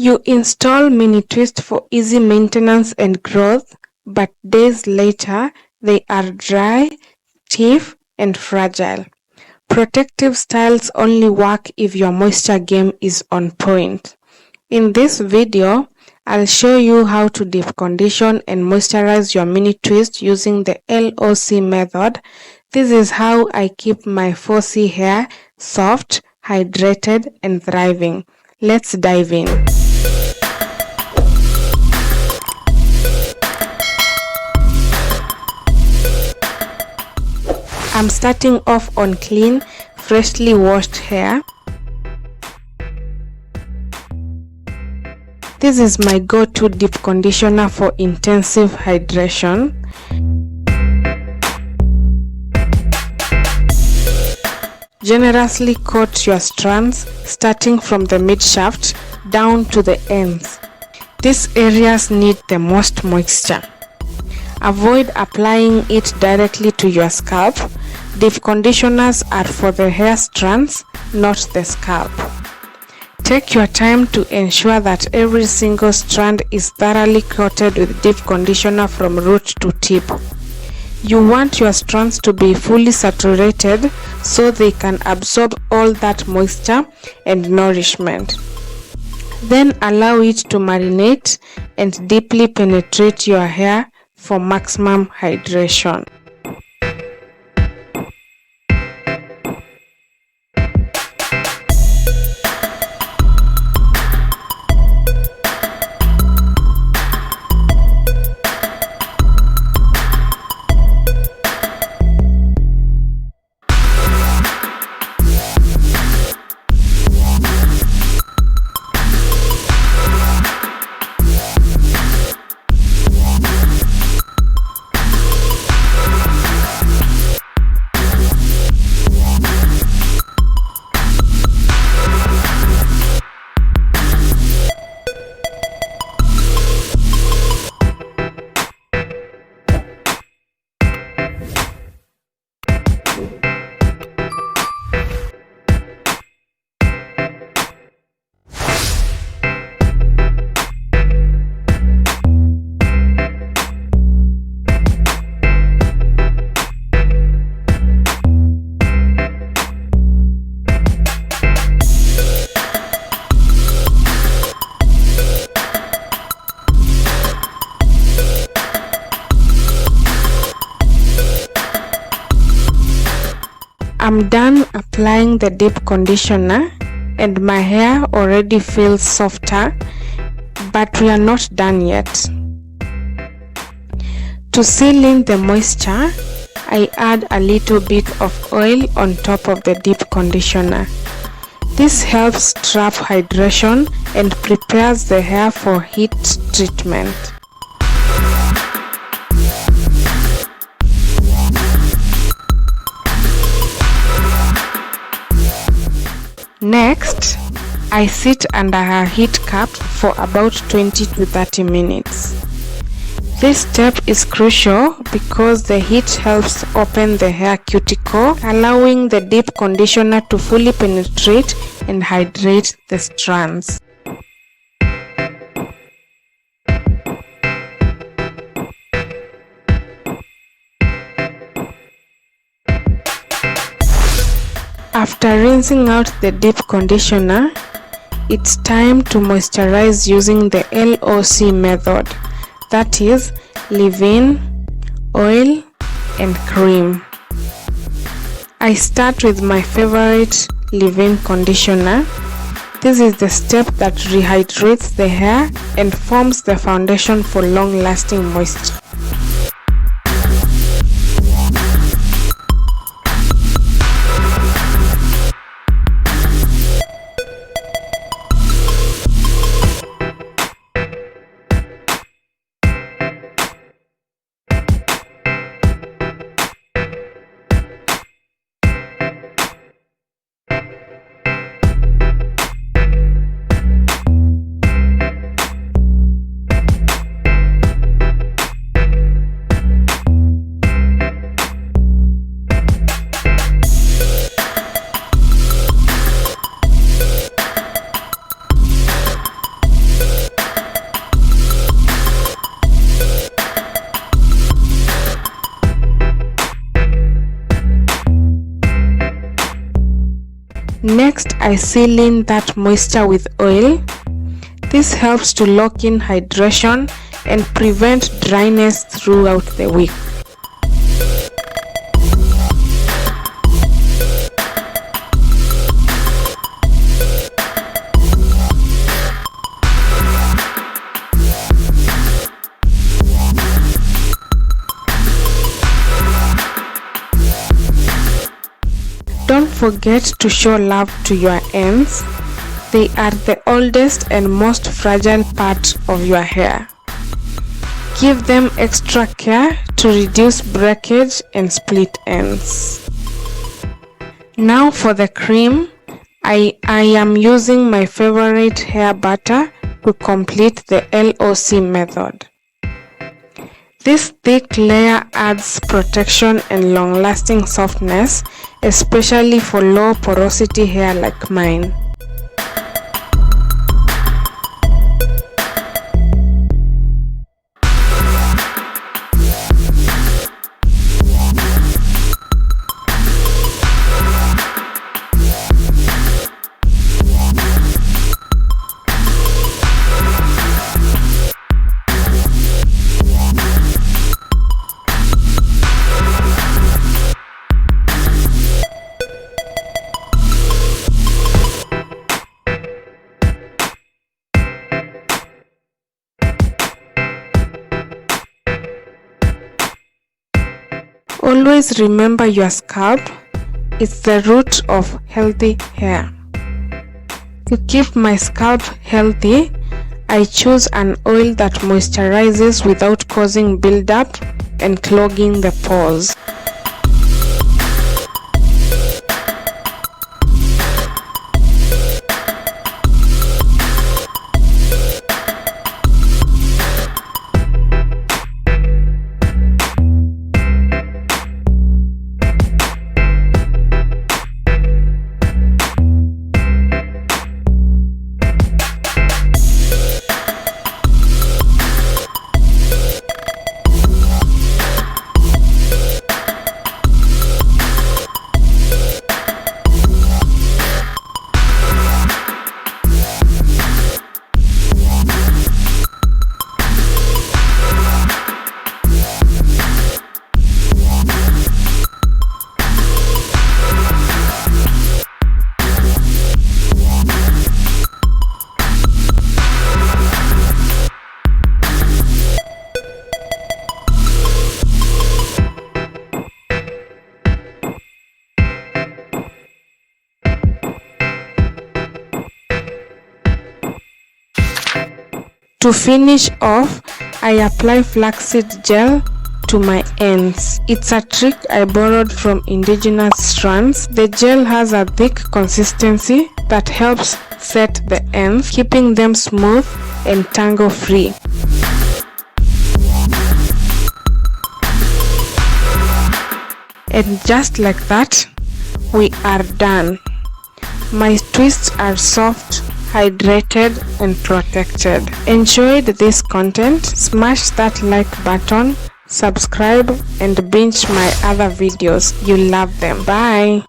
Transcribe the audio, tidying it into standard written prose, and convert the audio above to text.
You install minitwists for easy maintenance and growth, but days later, they are dry, stiff, and fragile. Protective styles only work if your moisture game is on point. In this video, I'll show you how to deep condition and moisturize your minitwist using the LOC method. This is how I keep my 4C hair soft, hydrated, and thriving. Let's dive in. I'm starting off on clean, freshly washed hair. This is my go-to deep conditioner for intensive hydration. Generously coat your strands, starting from the mid-shaft down to the ends. These areas need the most moisture. Avoid applying it directly to your scalp. Deep conditioners are for the hair strands, not the scalp. Take your time to ensure that every single strand is thoroughly coated with deep conditioner from root to tip. You want your strands to be fully saturated so they can absorb all that moisture and nourishment. Then allow it to marinate and deeply penetrate your hair for maximum hydration. I'm done applying the deep conditioner and my hair already feels softer, but we are not done yet. To seal in the moisture, I add a little bit of oil on top of the deep conditioner. This helps trap hydration and prepares the hair for heat treatment. Next, I sit under a heat cap for about 20 to 30 minutes. This step is crucial because the heat helps open the hair cuticle, allowing the deep conditioner to fully penetrate and hydrate the strands. After rinsing out the deep conditioner, it's time to moisturize using the LOC method, that is, leave-in, oil, and cream. I start with my favorite leave-in conditioner. This is the step that rehydrates the hair and forms the foundation for long-lasting moisture. Next, I seal in that moisture with oil. This helps to lock in hydration and prevent dryness throughout the week. Don't forget to show love to your ends. They are the oldest and most fragile part of your hair. Give them extra care to reduce breakage and split ends. Now for the cream, I am using my favorite hair butter to complete the LOC method. This thick layer adds protection and long-lasting softness, especially for low porosity hair like mine. Always remember your scalp. It's the root of healthy hair. To keep my scalp healthy, I choose an oil that moisturizes without causing buildup and clogging the pores. To finish off, I apply flaxseed gel to my ends. It's a trick I borrowed from indigenous strands. The gel has a thick consistency that helps set the ends, keeping them smooth and tangle free. And just like that, we are done. My twists are soft, hydrated and protected. Enjoyed this content? Smash that like button, subscribe and binge my other videos. You love them. Bye.